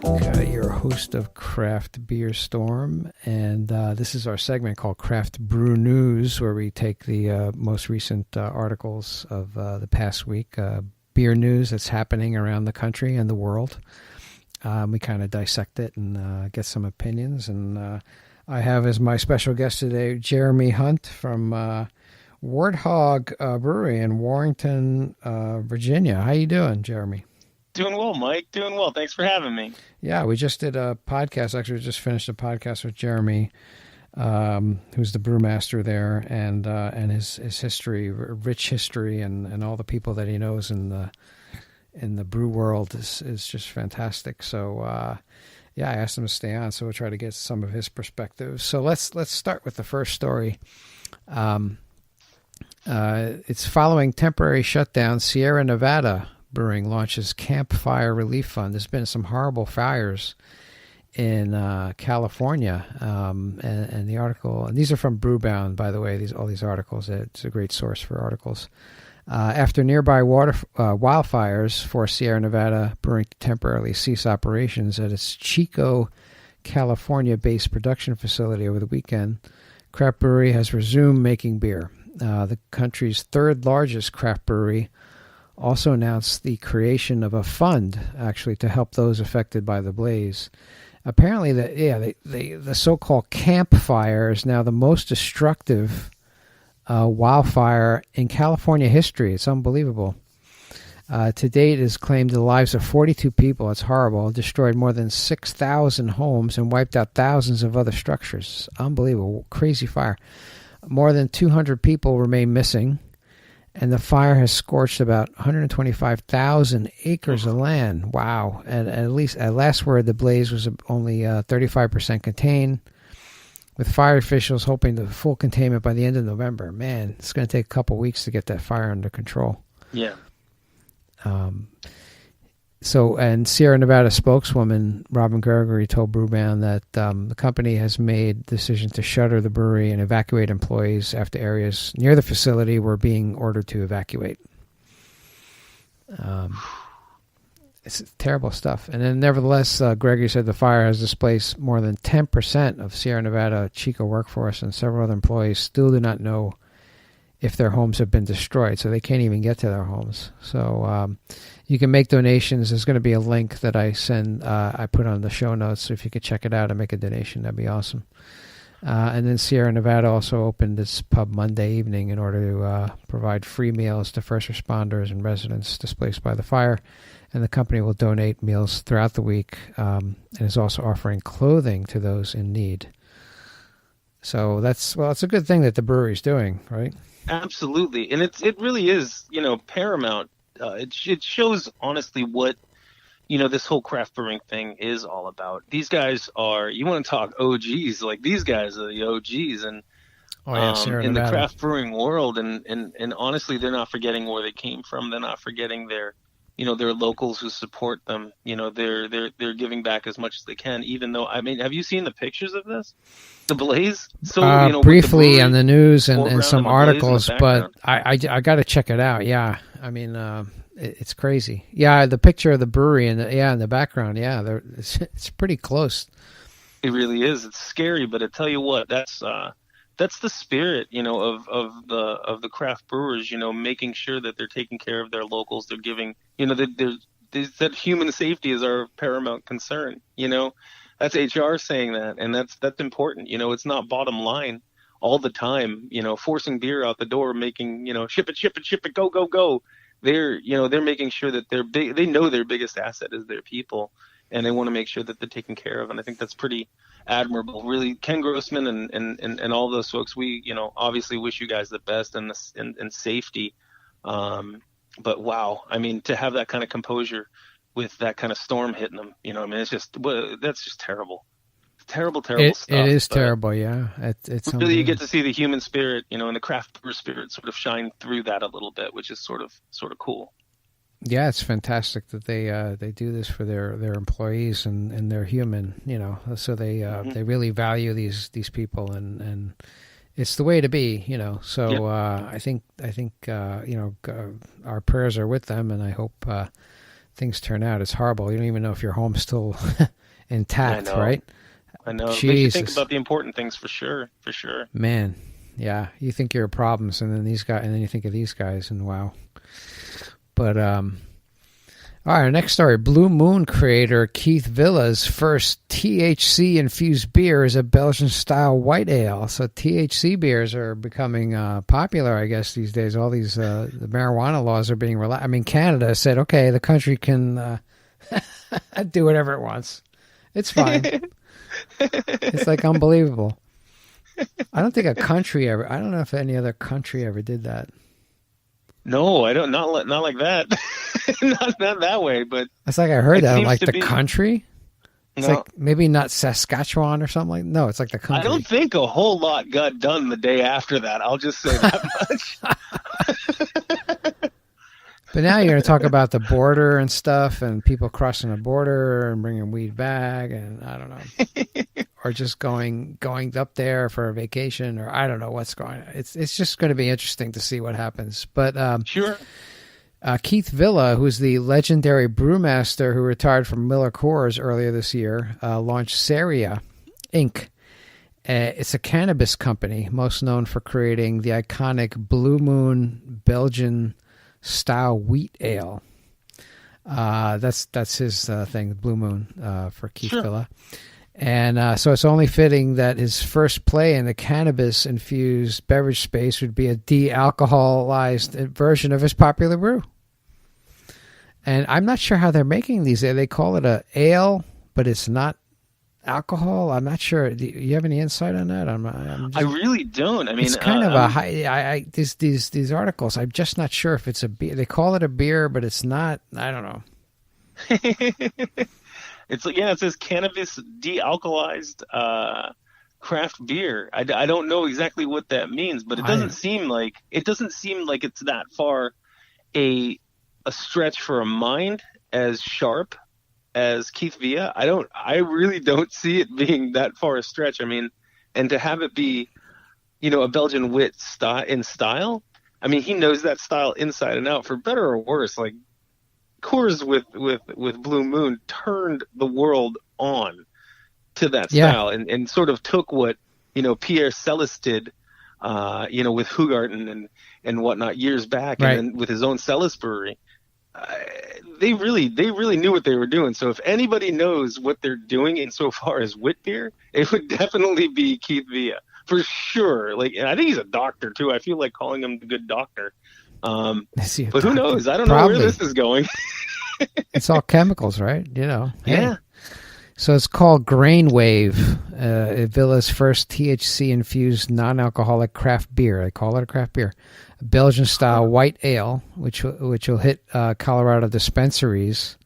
Mike, your host of Craft Beer Storm, and this is our segment called Craft Brew News, where we take the most recent articles of the past week, beer news that's happening around the country and the world. We kind of dissect it and get some opinions, and I have as my special guest today Jeremy Hunt from Warthog Brewery in Warrenton, Virginia. How you doing, Jeremy? Doing well, Mike. Doing well. Thanks for having me. Yeah, we just did a podcast. Actually, we just finished a podcast with Jeremy, who's the brewmaster there, and his history, rich history, and all the people that he knows in the brew world is just fantastic. So, yeah, I asked him to stay on, so we'll try to get some of his perspective. So let's start with the first story. It's following temporary shutdown. Sierra Nevada Brewing launches Campfire Relief Fund. There's been some horrible fires in California, and the article. And these are from Brewbound, by the way. All these articles. It's a great source for articles. After nearby wildfires forced Sierra Nevada Brewing to temporarily cease operations at its Chico, California-based production facility over the weekend, Craft Brewery has resumed making beer. The country's third largest craft brewery also announced the creation of a fund, actually, to help those affected by the blaze. Apparently, the so-called campfire is now the most destructive wildfire in California history. It's unbelievable. To date, it has claimed the lives of 42 people. It's horrible. It destroyed more than 6,000 homes and wiped out thousands of other structures. Unbelievable. Crazy fire. More than 200 people remain missing. And the fire has scorched about 125,000 acres of land. Wow. And at last word, the blaze was only 35% contained, with fire officials hoping the full containment by the end of November. Man, it's going to take a couple weeks to get that fire under control. Yeah. And Sierra Nevada spokeswoman Robin Gregory told Brewbound that the company has made the decision to shutter the brewery and evacuate employees after areas near the facility were being ordered to evacuate. It's terrible stuff. And then nevertheless, Gregory said the fire has displaced more than 10% of Sierra Nevada Chico workforce, and several other employees still do not know if their homes have been destroyed, so they can't even get to their homes. So you can make donations. There's going to be a link that I put on the show notes, so if you could check it out and make a donation, that'd be awesome. And then Sierra Nevada also opened its pub Monday evening in order to provide free meals to first responders and residents displaced by the fire. And the company will donate meals throughout the week, and is also offering clothing to those in need. So it's a good thing that the brewery's doing, right? Absolutely. And it really is, paramount. It shows honestly what, this whole craft brewing thing is all about. These guys are, you want to talk OGs, like these guys are the OGs and in the craft brewing world. And honestly, they're not forgetting where they came from. They're not forgetting their locals who support them. They're giving back as much as they can, even though, have you seen the pictures of this? The blaze? So, briefly on the news and some articles, but I got to check it out. Yeah. It's crazy. Yeah. The picture of the brewery in the background. Yeah. It's pretty close. It really is. It's scary, but I tell you what, that's the spirit, of the craft brewers, making sure that they're taking care of their locals. They're giving, that human safety is our paramount concern. That's HR saying that, and that's important. It's not bottom line all the time. Forcing beer out the door, making ship it, go. They're making sure that they're big. They know their biggest asset is their people, and they want to make sure that they're taken care of. And I think that's pretty admirable. Really, Ken Grossman and all those folks. We obviously wish you guys the best and safety. But wow, to have that kind of composure with that kind of storm hitting them, it's just, that's just terrible. Terrible stuff. It is terrible, yeah. It's really, you get to see the human spirit, and the craft brewer spirit sort of shine through that a little bit, which is sort of cool. Yeah, it's fantastic that they do this for their employees and they're human, so they really value these people and it's the way to be, So I think our prayers are with them, and I hope things turn out. It's horrible. You don't even know if your home's still intact, right? I know. Jesus. Makes you think about the important things for sure. Man, yeah. You think you're problems, and then you think of these guys, and wow. But all right, our next story. Blue Moon creator Keith Villa's first THC-infused beer is a Belgian-style white ale. So THC beers are becoming popular, I guess, these days. All these the marijuana laws are being relaxed. I mean, Canada said, okay, the country can do whatever it wants. It's fine. It's like unbelievable. I don't think I don't know if any other country ever did that. No, I don't. Not like that. not that way. But it's like I heard that. I'm like the be... country. It's no. like maybe not Saskatchewan or something like. No, it's like the country. I don't think a whole lot got done the day after that. I'll just say that much. But now you're going to talk about the border and stuff, and people crossing the border and bringing weed back, and I don't know, or just going up there for a vacation, or I don't know what's going on. It's just going to be interesting to see what happens. But sure. Keith Villa, who's the legendary brewmaster who retired from Miller Coors earlier this year, launched Sierra Inc. It's a cannabis company, most known for creating the iconic Blue Moon Belgian style wheat ale. That's his thing, Blue Moon, for Keith Villa. And so it's only fitting that his first play in the cannabis-infused beverage space would be a de-alcoholized version of his popular brew. And I'm not sure how they're making these. They call it a ale, but it's not alcohol. I'm not sure. Do you have any insight on that? I really don't. I mean, it's kind of a high. These articles. I'm just not sure if it's a beer. They call it a beer, but it's not. I don't know. It's it says cannabis de-alcoholized craft beer. I don't know exactly what that means, but it doesn't seem like it's that far a stretch for a mind as sharp as Keith Villa. I really don't see it being that far a stretch. I mean, and to have it be, a Belgian wit in style. I mean, he knows that style inside and out, for better or worse. Like Coors with Blue Moon turned the world on to that style, and sort of took what Pierre Celis did, with Hugarten and whatnot years back, right. And then with his own Celis brewery. They really knew what they were doing. So if anybody knows what they're doing insofar as wit beer, it would definitely be Keith Villa for sure. Like, and I think he's a doctor too. I feel like calling him the good doctor. But who knows? I don't know where this is going. It's all chemicals, right? Yeah. Hey. So it's called Grain Wave, Villa's first THC-infused non-alcoholic craft beer. They call it a craft beer. A Belgian-style white ale, which will hit Colorado dispensaries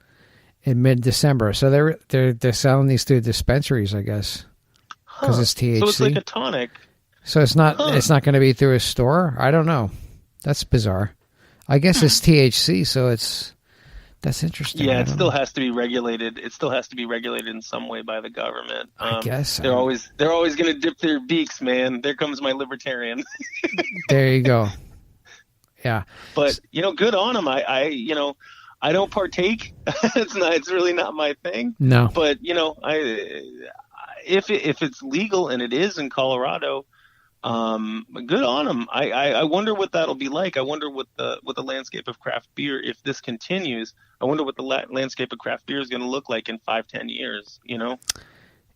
in mid-December. So they're selling these through dispensaries, I guess, because it's THC. So it's like a tonic. So it's not going to be through a store? I don't know. That's bizarre. I guess it's THC, so that's interesting. Yeah, it still has to be regulated. It still has to be regulated in some way by the government. I guess they're always going to dip their beaks, man. There comes my libertarian. There you go. Yeah, but good on them. I don't partake. It's really not my thing. No, but if it's legal, and it is in Colorado, good on them. I wonder what that'll be like. I wonder what the landscape of craft beer, if this continues, I wonder what the landscape of craft beer is going to look like in 5-10 years.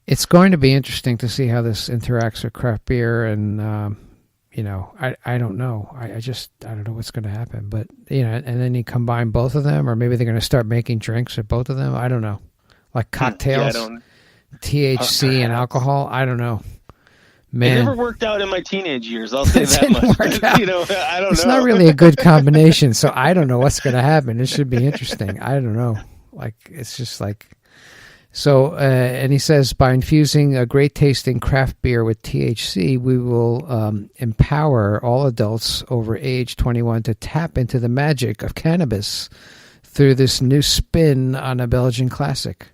It's going to be interesting to see how this interacts with craft beer, and I don't know. I don't know what's going to happen. But and then you combine both of them, or maybe they're going to start making drinks with both of them. I don't know, like cocktails, THC and alcohol. I don't know. Man. It never worked out in my teenage years. I'll say that much. I don't know. It's not really a good combination, so I don't know what's going to happen. It should be interesting. I don't know. Like, it's just like... So, and he says, by infusing a great tasting craft beer with THC, we will empower all adults over age 21 to tap into the magic of cannabis through this new spin on a Belgian classic.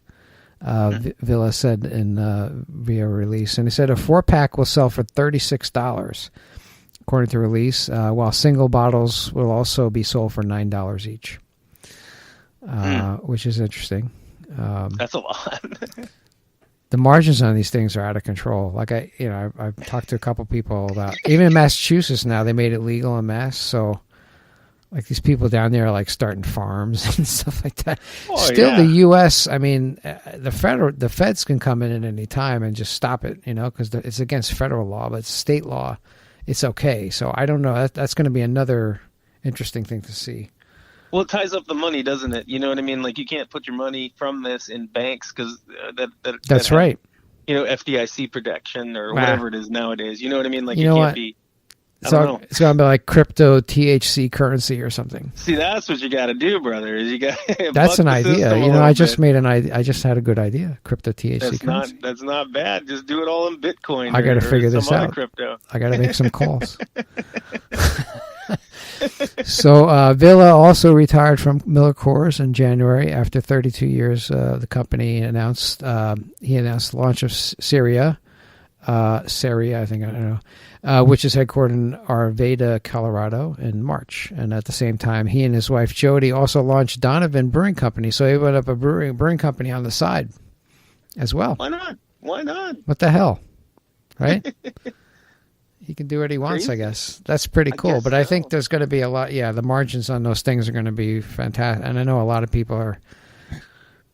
Villa said via release. And he said a 4-pack will sell for $36, according to release, while single bottles will also be sold for $9 each. which is interesting. That's a lot. The margins on these things are out of control. Like I've talked to a couple people about, even in Massachusetts now, they made it legal in Mass. So like these people down there are like starting farms and stuff like that. Oh, Still, yeah. the U.S., I mean, the feds can come in at any time and just stop it, because it's against federal law, but state law, it's okay. So I don't know. That's going to be another interesting thing to see. Well, it ties up the money, doesn't it? You know what I mean? Like you can't put your money from this in banks because That's right. FDIC protection or whatever it is nowadays. You know what I mean? Like you know can't what? be. So it's going to be like crypto THC currency or something. See, that's what you got to do, brother. Is you got. That's an idea. I just made an idea. I just had a good idea. Crypto THC currency. That's not bad. Just do it all in Bitcoin. I got to figure this out. Crypto. I got to make some calls. So Villa also retired from Miller Coors in January after 32 years. The company announced the launch of Sierra, I think, I don't know, which is headquartered in Arvada, Colorado, in March. And at the same time, he and his wife Jody also launched Donovan Brewing Company. So he went up a brewing company on the side as well. Why not? Why not? What the hell, right? He can do what he wants, I guess. That's pretty cool. But I think there's going to be a lot. Yeah, the margins on those things are going to be fantastic. And I know a lot of people are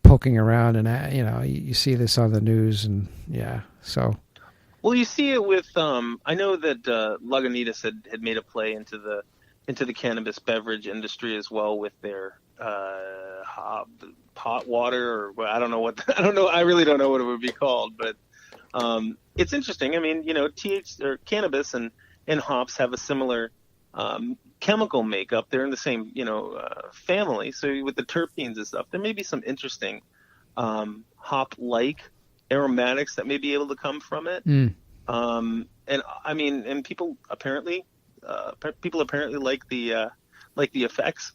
poking around, and you see this on the news, and so. Well, you see it with. I know that Lagunitas had made a play into the cannabis beverage industry as well with their pot water, or I don't know I really don't know what it would be called, but. It's interesting. I mean, THC or cannabis and hops have a similar chemical makeup. They're in the same, family. So with the terpenes and stuff, there may be some interesting hop-like aromatics that may be able to come from it. And I mean, and people apparently like the effects.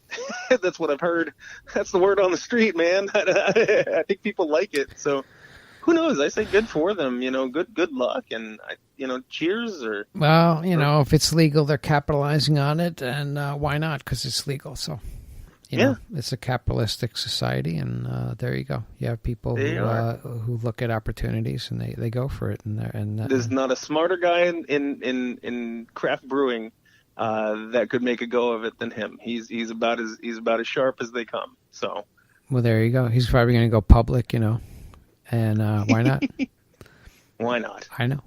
That's what I've heard. That's the word on the street, man. I think people like it. So. Who knows? I say good for them. Good luck, and cheers. Or if it's legal, they're capitalizing on it, and why not? Because it's legal. So, it's a capitalistic society, and there you go. You have people who look at opportunities and they go for it. And there's not a smarter guy in craft brewing that could make a go of it than him. He's about as sharp as they come. So, well, there you go. He's probably going to go public. And why not? Why not? I know.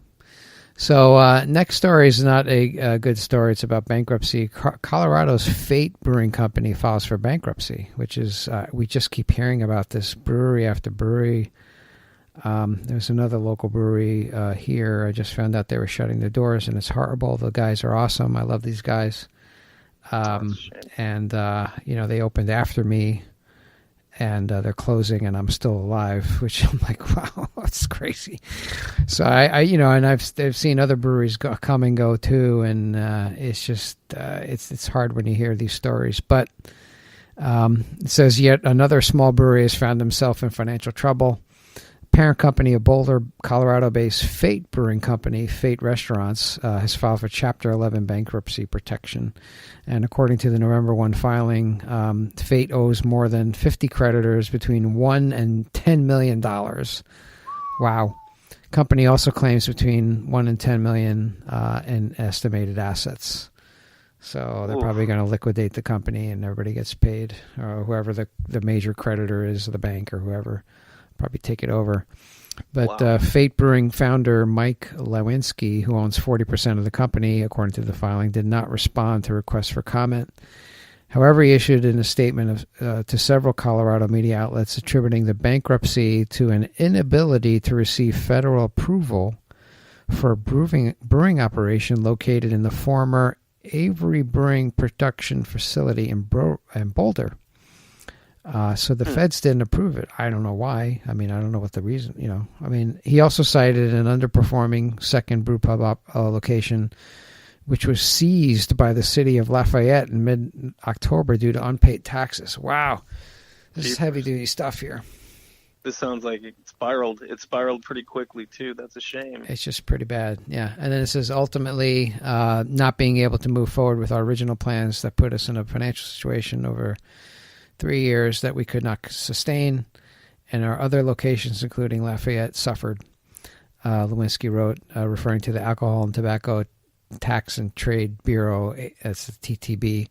So next story is not a good story. It's about bankruptcy. Colorado's Fate Brewing Company files for bankruptcy, which is we just keep hearing about this brewery after brewery. There's another local brewery here. I just found out they were shutting their doors, and it's horrible. The guys are awesome. I love these guys. And they opened after me. And they're closing, and I'm still alive, which I'm like, wow, that's crazy. So and I've seen other breweries come and go too, and it's just it's hard when you hear these stories. But it says yet another small brewery has found himself in financial trouble. Parent company of Boulder, Colorado-based Fate Brewing Company, Fate Restaurants, has filed for Chapter 11 bankruptcy protection. And according to the November 1 filing, Fate owes more than 50 creditors between $1 and $10 million. Wow. Company also claims between $1 and $10 million in estimated assets. So they're probably going to liquidate the company, and everybody gets paid, or whoever the major creditor is, the bank or whoever. Probably take it over. But Fate Brewing founder Mike Lewinsky, who owns 40% of the company, according to the filing, did not respond to requests for comment. However, he issued in a statement to several Colorado media outlets attributing the bankruptcy to an inability to receive federal approval for a brewing operation located in the former Avery Brewing Production Facility in Boulder. So the feds didn't approve it. I don't know why. I mean, I don't know what the reason, I mean, he also cited an underperforming second brew pub location, which was seized by the city of Lafayette in mid-October due to unpaid taxes. Wow. This is heavy-duty stuff here. This sounds like it spiraled. It spiraled pretty quickly, too. That's a shame. It's just pretty bad, yeah. And then it says, ultimately, not being able to move forward with our original plans that put us in a financial situation over 3 years that we could not sustain, and our other locations, including Lafayette, suffered. Lewinsky wrote, referring to the Alcohol and Tobacco Tax and Trade Bureau, that's the TTB,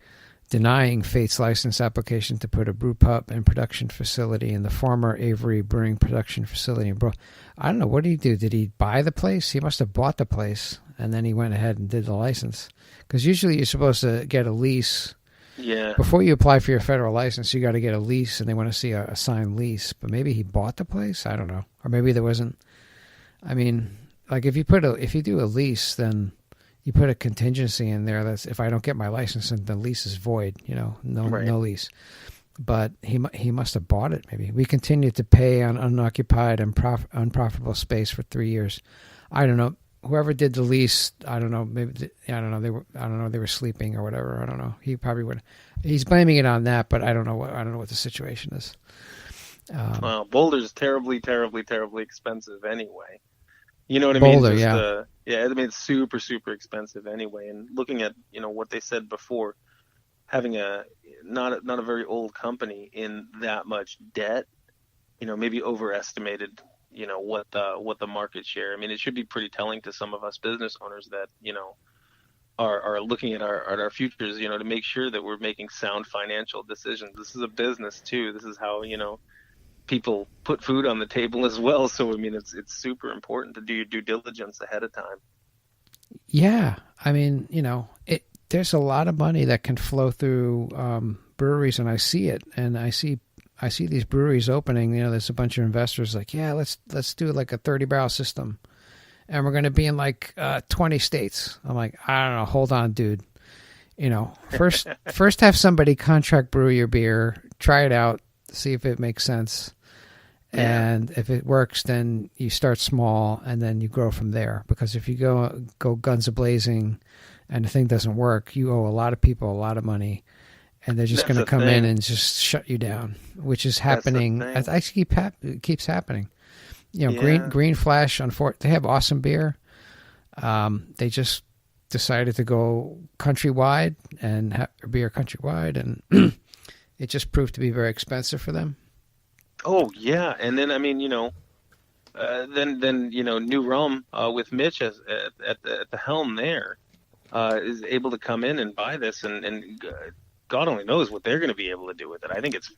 denying Fate's license application to put a brew pub and production facility in the former Avery Brewing production facility in Brew. I don't know, what did he do? Did he buy the place? He must have bought the place, and then he went ahead and did the license. Because usually you're supposed to get a lease. Yeah. Before you apply for your federal license, you got to get a lease, and they want to see a signed lease. But maybe he bought the place? I don't know. Or maybe there wasn't. I mean, like if you do a lease, then you put a contingency in there that's if I don't get my license, then the lease is void. No lease. But he must have bought it. Maybe we continued to pay on unoccupied and unprofitable space for 3 years. I don't know. Whoever did the lease, I don't know. Maybe I don't know. They were sleeping or whatever. I don't know. He probably would. He's blaming it on that, but I don't know what the situation is. Well, Boulder's terribly, terribly, terribly expensive anyway. You know what I Boulder, mean? yeah. I mean, it's super, super expensive anyway. And looking at, what they said before, having not a very old company in that much debt, maybe overestimated, what the market share. I mean, it should be pretty telling to some of us business owners that, are looking at our futures, to make sure that we're making sound financial decisions. This is a business too. This is how, people put food on the table as well. So, I mean, it's super important to do your due diligence ahead of time. Yeah. I mean, there's a lot of money that can flow through breweries, and I see it. And I see these breweries opening. There's a bunch of investors like, yeah, let's do like a 30-barrel system, and we're going to be in like 20 states. I'm like, I don't know. Hold on, dude. First have somebody contract brew your beer, try it out, see if it makes sense. Yeah. And if it works, then you start small and then you grow from there. Because if you go guns a-blazing and the thing doesn't work, you owe a lot of people a lot of money, and they're just going to come in and just shut you down, which is happening. It keeps happening. Green Flash, they have awesome beer. They just decided to go countrywide and have beer countrywide, and it just proved to be very expensive for them. Oh yeah, and then I mean, then New Rum with Mitch at the helm there is able to come in and buy this, and God only knows what they're going to be able to do with it. I think it's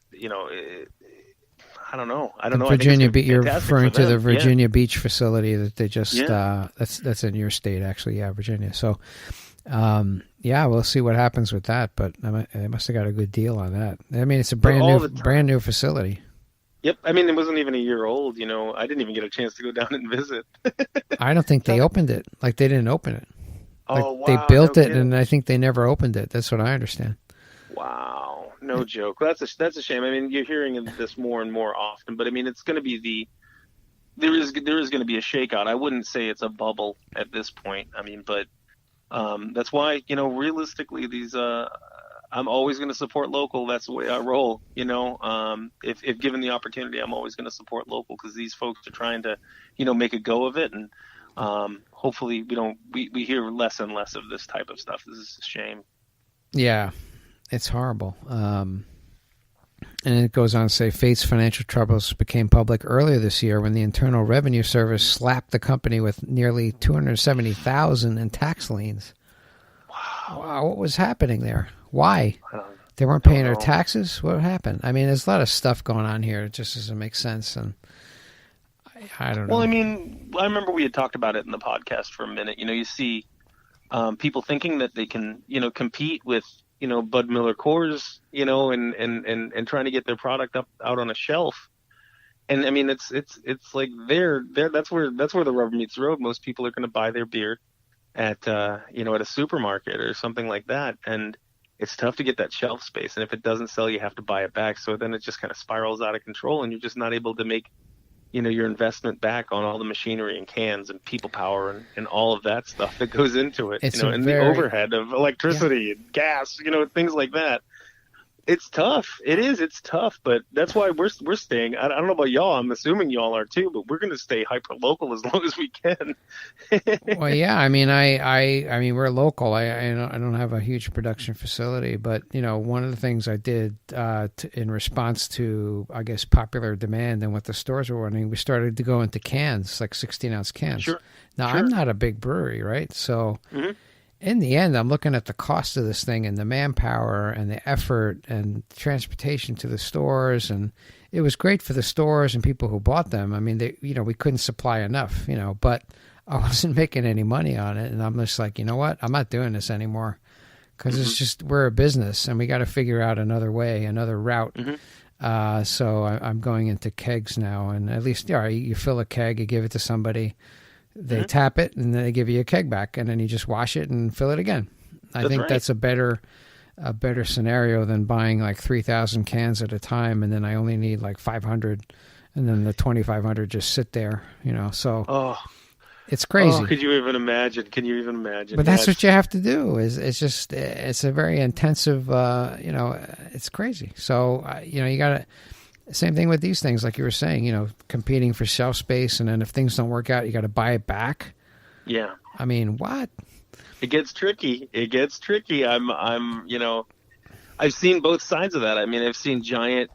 I don't know. Virginia Beach. You're referring to the Virginia Beach facility that they just that's in your state actually. Yeah, Virginia. So. We'll see what happens with that, but they must have got a good deal on that. I mean, it's a brand new facility. Yep. I mean, it wasn't even a year old. I didn't even get a chance to go down and visit. I don't think they opened it. Like, they didn't open it. Oh, wow. They built it, and I think they never opened it. That's what I understand. Wow. No joke. That's a shame. I mean, you're hearing this more and more often, but I mean, it's going to be there is going to be a shakeout. I wouldn't say it's a bubble at this point. I mean, but that's why, realistically, these I'm always going to support local. That's the way I roll. If given the opportunity, I'm always going to support local, because these folks are trying to, make a go of it. And hopefully we hear less and less of this type of stuff. This is a shame. Yeah, it's horrible. And it goes on to say Fate's financial troubles became public earlier this year when the Internal Revenue Service slapped the company with nearly $270,000 in tax liens. Wow, what was happening there? Why? They weren't paying their taxes? What happened? I mean, there's a lot of stuff going on here. It just doesn't make sense, and I don't know. Well, I mean, I remember we had talked about it in the podcast for a minute. You see people thinking that they can, compete with, Bud Miller Coors, and trying to get their product out on a shelf. And I mean, it's like that's where the rubber meets the road. Most people are going to buy their beer at a supermarket or something like that. And it's tough to get that shelf space. And if it doesn't sell, you have to buy it back. So then it just kind of spirals out of control, and you're just not able to make, your investment back on all the machinery and cans and people power and all of that stuff that goes into it, and the overhead of electricity and gas, things like that. It's tough. It is. It's tough, but that's why we're staying. I don't know about y'all. I'm assuming y'all are too, but we're going to stay hyper local as long as we can. Well, yeah. I mean, I mean, we're local. I don't have a huge production facility, but one of the things I did in response to, I guess, popular demand and what the stores were wanting, we started to go into cans, like 16-ounce cans. Sure. Now, Sure. I'm not a big brewery, right? So. Hmm. In the end, I'm looking at the cost of this thing and the manpower and the effort and transportation to the stores, and it was great for the stores and people who bought them. I mean, we couldn't supply enough, but I wasn't making any money on it, and I'm just like, you know what? I'm not doing this anymore because it's just we're a business and we got to figure out another way, another route. So I'm going into kegs now, and at least, all right, you fill a keg, you give it to somebody. They tap it, and then they give you a keg back, and then you just wash it and fill it again. I think that's a better scenario than buying like 3,000 cans at a time, and then I only need like 500, and then the 2,500 just sit there, So it's crazy. Oh, could you even imagine? Can you even imagine? But that's what you have to do. It's a very intensive. It's crazy. So you got to. Same thing with these things, like you were saying, competing for shelf space, and then if things don't work out, you got to buy it back. Yeah. I mean, what? It gets tricky. I've seen both sides of that. I mean, I've seen giant,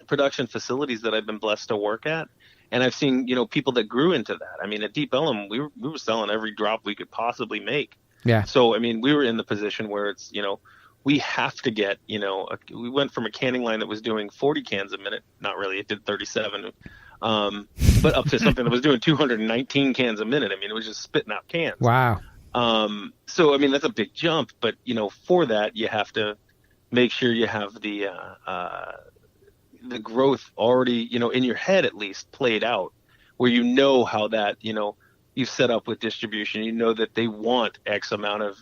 production facilities that I've been blessed to work at, and I've seen, people that grew into that. I mean, at Deep Ellum, we were selling every drop we could possibly make. Yeah. So, I mean, we were in the position where it's, we have to get, we went from a canning line that was doing 40 cans a minute. Not really, it did 37, but up to something that was doing 219 cans a minute. I mean, it was just spitting out cans. Wow. So, I mean, that's a big jump, but, for that, you have to make sure you have the growth already, in your head at least played out, where how that, you've set up with distribution, that they want X amount of,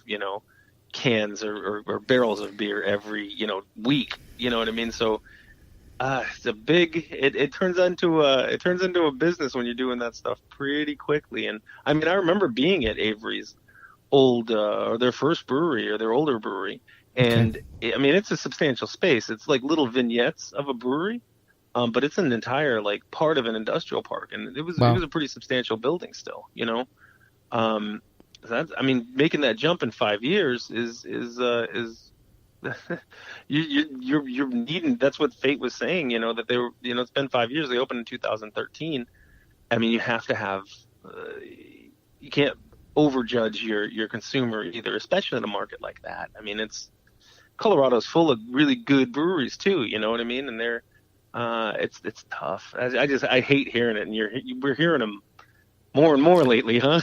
cans or barrels of beer every week, you know what I mean? So it's a big it turns into a business when you're doing that stuff pretty quickly. And I mean, I remember being at Avery's old or their first brewery or their older brewery, and I mean, it's a substantial space. It's like little vignettes of a brewery, but it's an entire like part of an industrial park, and it was a pretty substantial building still, I mean, making that jump in 5 years is you're needing. That's what Fate was saying. That they were. It's been 5 years. They opened in 2013. I mean, you have to have. You can't overjudge your consumer either, especially in a market like that. I mean, Colorado's full of really good breweries too. You know what I mean? And they're it's tough. I hate hearing it, and we're hearing them more and more lately, huh?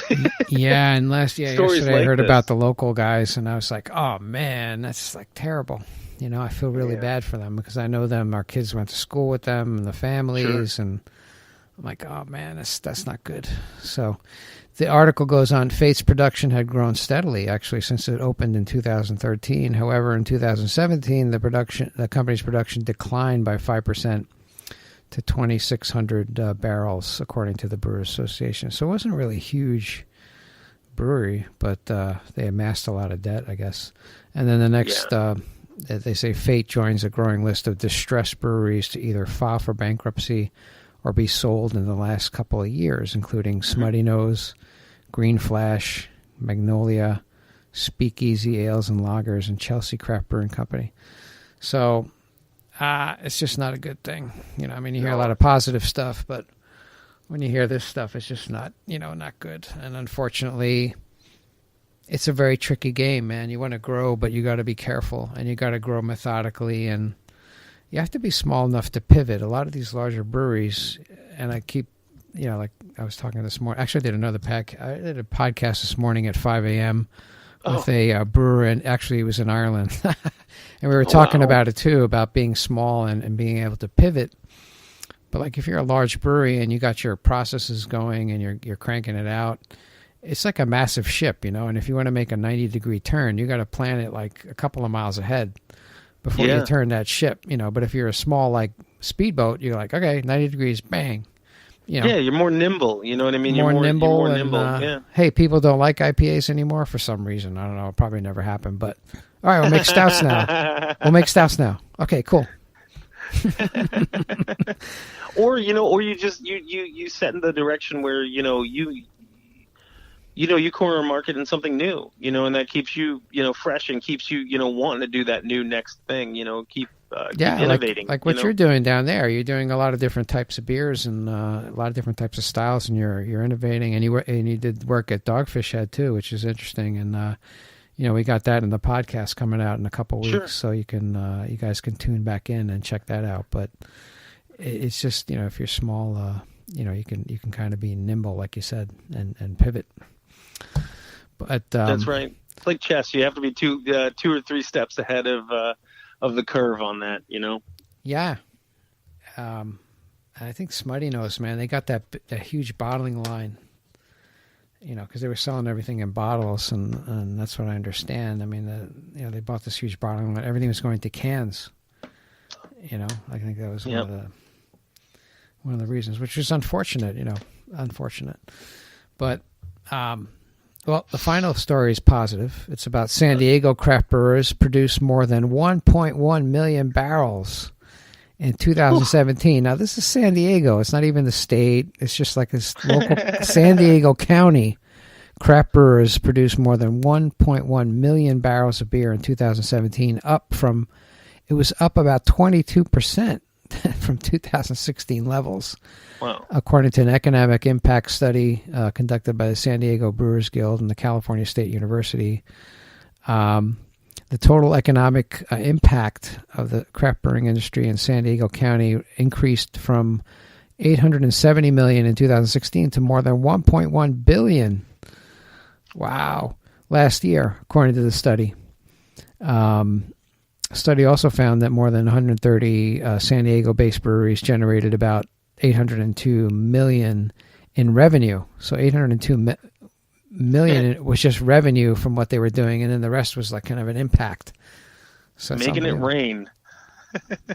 Yeah, and yesterday like I heard this. about the local guys, and I was like, oh man, that's like terrible. I feel really bad for them because I know them. Our kids went to school with them and the families, and I'm like, oh man, that's not good. So the article goes on, Fate's production had grown steadily, actually, since it opened in 2013. However, in 2017, the company's production declined by 5%. To 2,600 barrels, according to the Brewers Association. So it wasn't really a huge brewery, but they amassed a lot of debt, I guess. And then the next, they say Fate joins a growing list of distressed breweries to either file for bankruptcy or be sold in the last couple of years, including Smutty Nose, Green Flash, Magnolia, Speakeasy Ales and Lagers, and Chelsea Craft Brewing Company. So it's just not a good thing. I mean, you hear a lot of positive stuff, but when you hear this stuff, it's just not good. And unfortunately, it's a very tricky game, man. You want to grow, but you got to be careful, and you got to grow methodically, and you have to be small enough to pivot. A lot of these larger breweries, and I keep, like I was talking this morning. Actually, I did a podcast this morning at 5 a.m. with a brewer, and actually it was in Ireland. And we were talking about it too, about being small and being able to pivot. But like if you're a large brewery and you got your processes going and you're cranking it out, it's like a massive ship, and if you want to make a 90-degree turn, you got to plan it like a couple of miles ahead before you turn that ship, But if you're a small like speedboat, you're like, okay, 90 degrees, bang. you know, Yeah, you're more nimble. You know what I mean? more You're nimble. more And nimble. Yeah. hey, people don't like IPAs anymore for some reason. I don't know. It'll probably never happened. But all right, we'll make stouts now. We'll make stouts now. Okay, cool. Or or you just you set in the direction where you corner a market in something new, and that keeps you fresh and keeps you wanting to do that new next thing, keep innovating. Like what you're doing down there. You're doing a lot of different types of beers and a lot of different types of styles, and you're innovating. And you did work at Dogfish Head too, which is interesting. And we got that in the podcast coming out in a couple weeks, Sure. so you guys can tune back in and check that out. But it's just if you're small, you can kind of be nimble, like you said, and pivot. But that's right. It's like chess. You have to be two or three steps ahead of the curve on that. Yeah. I think Smutty knows, man. They got that huge bottling line. Because they were selling everything in bottles, and that's what I understand. I mean, they bought this huge bottling line. Everything was going to cans. I think that was one of the reasons, which was unfortunate. Unfortunate. But well, the final story is positive. It's about San Diego craft brewers produced more than 1.1 million barrels in 2017. Now, this is San Diego. It's not even the state. It's just like this local San Diego County. Craft brewers produced more than 1.1 million barrels of beer in 2017, it was up about 22% from 2016 levels. Wow. According to an economic impact study conducted by the San Diego Brewers Guild and the California State University. The total economic impact of the craft brewing industry in San Diego County increased from $870 million in 2016 to more than $1.1 billion. Wow. Last year, according to the study. Study also found that more than 130 San Diego-based breweries generated about $802 million in revenue. So $802 million was just revenue from what they were doing, and then the rest was like kind of an impact. So making it rain.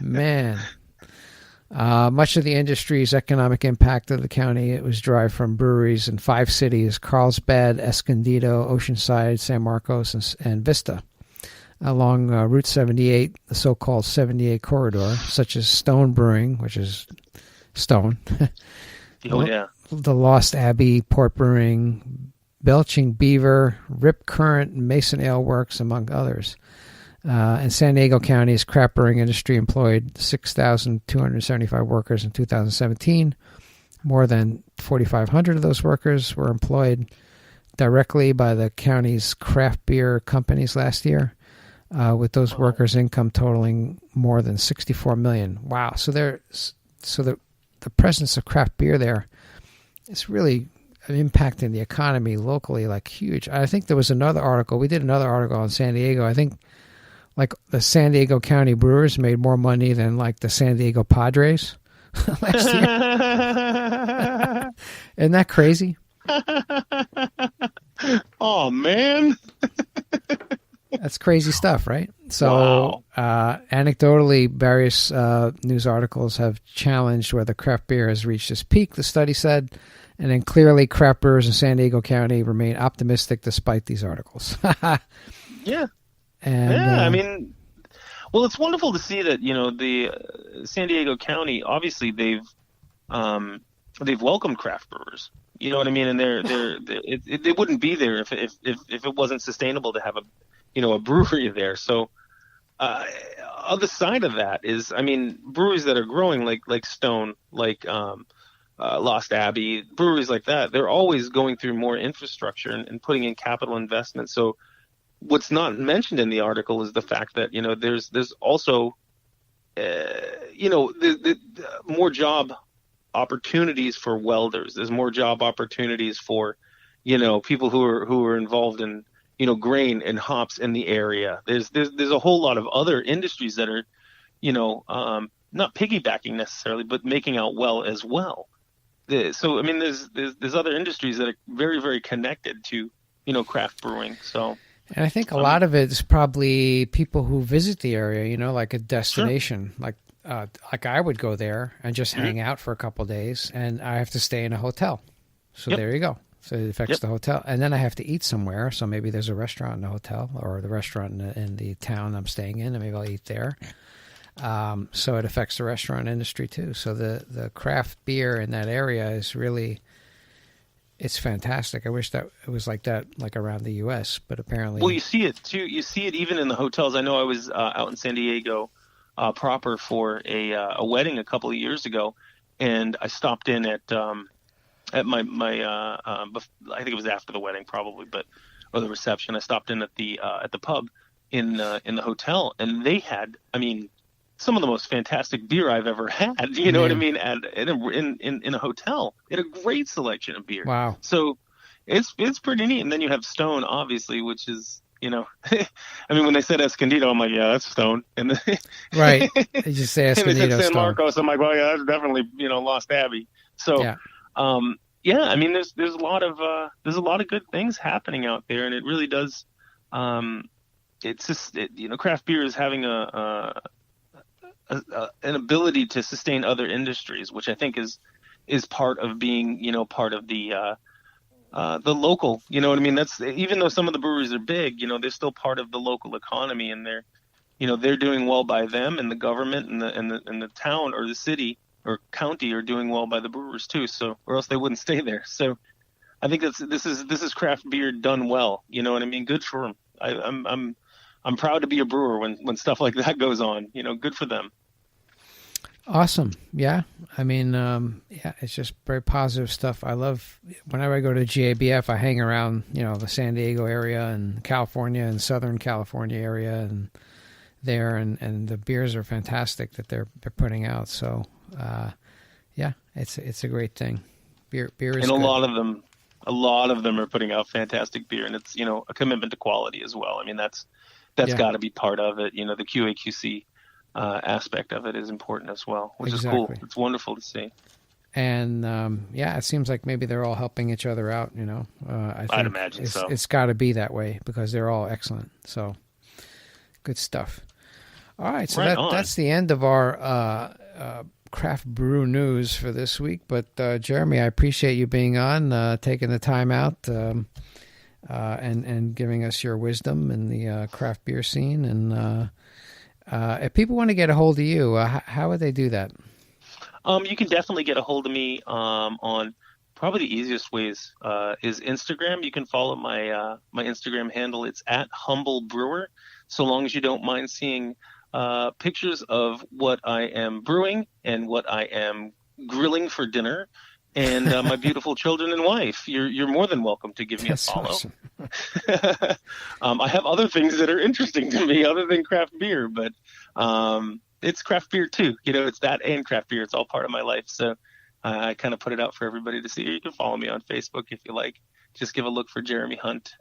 Man. Much of the industry's economic impact of the county, it was derived from breweries in 5 cities: Carlsbad, Escondido, Oceanside, San Marcos, and Vista. Along Route 78, the so-called 78 corridor, such as Stone Brewing, which is Stone. Oh, yeah. The Lost Abbey, Port Brewing, Belching Beaver, Rip Current, Mason Ale Works, among others. And San Diego County's craft brewing industry employed 6,275 workers in 2017. More than 4,500 of those workers were employed directly by the county's craft beer companies last year, with those workers' income totaling more than $64 million. Wow! So the presence of craft beer there is really impacting the economy locally, like huge. I think there was another article. We did another article on San Diego. I think like the San Diego County Brewers made more money than like the San Diego Padres last year. Isn't that crazy? Oh, man. That's crazy stuff, right? So, wow. Anecdotally, various news articles have challenged whether craft beer has reached its peak, the study said, and then clearly craft brewers in San Diego County remain optimistic despite these articles. Yeah. And, I mean, well, it's wonderful to see that, the San Diego County, obviously they've welcomed craft brewers. You know what I mean? And they wouldn't be there if it wasn't sustainable to have a brewery there. So, other side of that is, I mean, breweries that are growing like Stone, like Lost Abbey, breweries like that, they're always going through more infrastructure and putting in capital investment. So what's not mentioned in the article is the fact that, there's also, more job opportunities for welders. There's more job opportunities for, people who are involved in, grain and hops in the area. There's a whole lot of other industries that are, not piggybacking necessarily, but making out well as well. So, I mean, there's other industries that are very, very connected to, craft brewing. So, and I think a lot of it is probably people who visit the area, like a destination. Sure. Like like I would go there and just Mm-hmm. hang out for a couple of days, and I have to stay in a hotel. So Yep. there you go. So it affects Yep. the hotel, and then I have to eat somewhere. So maybe there's a restaurant in the hotel, or the restaurant in the town I'm staying in, and maybe I'll eat there. So it affects the restaurant industry too. So the craft beer in that area is really, it's fantastic. I wish that it was like that, like around the U.S., but apparently, Well, you see it too. You see it even in the hotels. I know I was out in San Diego proper for a wedding a couple of years ago, and I stopped in at my I think it was after the wedding probably, or the reception. I stopped in at the pub in the hotel, and they had, I mean, some of the most fantastic beer I've ever had. You know what I mean? In a hotel, they had a great selection of beer. wow. So it's pretty neat. And then you have Stone, obviously, which is, you know, I mean, when they said Escondido, I'm like, yeah, that's Stone. And then, Right. They just say and they said Escondido San Stone. Marcos, I'm like, well, yeah, that's definitely, you know, Lost Abbey. So, Yeah. yeah, I mean, there's a lot of good things happening out there, and it really does. It's just, you know, craft beer is having an ability to sustain other industries, which I think is part of being, you know, part of the local, you know what I mean? That's, even though some of the breweries are big, you know, they're still part of the local economy, and they're, you know, they're doing well by them, and the government and the town or the city or county are doing well by the brewers too. So, or else they wouldn't stay there. So I think this is craft beer done well. You know what I mean? Good for them. I'm proud to be a brewer when stuff like that goes on. You know, good for them. Awesome. Yeah. I mean, yeah, it's just very positive stuff. I love, whenever I go to GABF, I hang around, you know, the San Diego area and California and Southern California area and there, and the beers are fantastic that they're putting out. So, yeah, it's a great thing. Beer is And good. a lot of them are putting out fantastic beer, and it's, you know, a commitment to quality as well. I mean, that's Yeah. got to be part of it. You know, the QA/QC aspect of it is important as well, which is cool. Exactly. It's wonderful to see. And yeah, it seems like maybe they're all helping each other out. You know, I think I'd imagine so. It's got to be that way because they're all excellent. So good stuff. All right, so Right on. that's the end of our craft brew news for this week. But Jeremy, I appreciate you being on, taking the time out, and giving us your wisdom in the craft beer scene. And if people want to get a hold of you, how would they do that? You can definitely get a hold of me on, probably the easiest ways is Instagram. You can follow my Instagram handle. It's at Humble Brewer. So long as you don't mind seeing pictures of what I am brewing and what I am grilling for dinner, and my beautiful children and wife, you're more than welcome to give me That's a follow. awesome. I have other things that are interesting to me other than craft beer, but it's craft beer too. You know, it's that and craft beer. It's all part of my life. So I kind of put it out for everybody to see. You can follow me on Facebook if you like. Just give a look for Jeremy Hunt.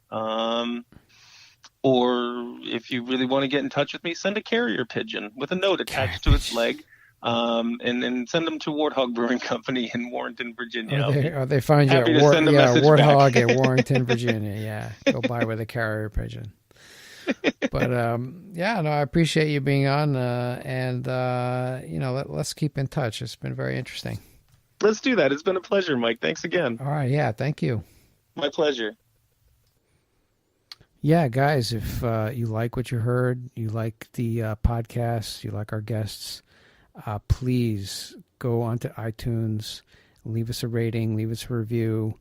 Or if you really want to get in touch with me, send a carrier pigeon with a note attached to its leg. And then send them to Warthog Brewing Company in Warrenton, Virginia. Or they find you at happy to send a message Warthog back. at Warrenton, Virginia. Yeah, go by with a carrier pigeon. But yeah, no, I appreciate you being on, and you know, let's keep in touch. It's been very interesting. Let's do that. It's been a pleasure, Mike. Thanks again. All right, yeah, thank you. My pleasure. Yeah, guys, if you like what you heard, you like the podcast, you like our guests, please go onto iTunes, leave us a rating, leave us a review.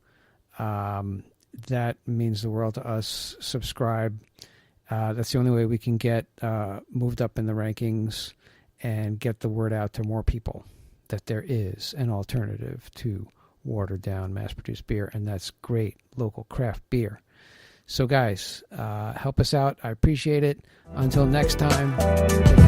That means the world to us. Subscribe. That's the only way we can get moved up in the rankings and get the word out to more people that there is an alternative to watered down mass-produced beer, and that's great local craft beer. So guys, help us out. I appreciate it. Until next time, take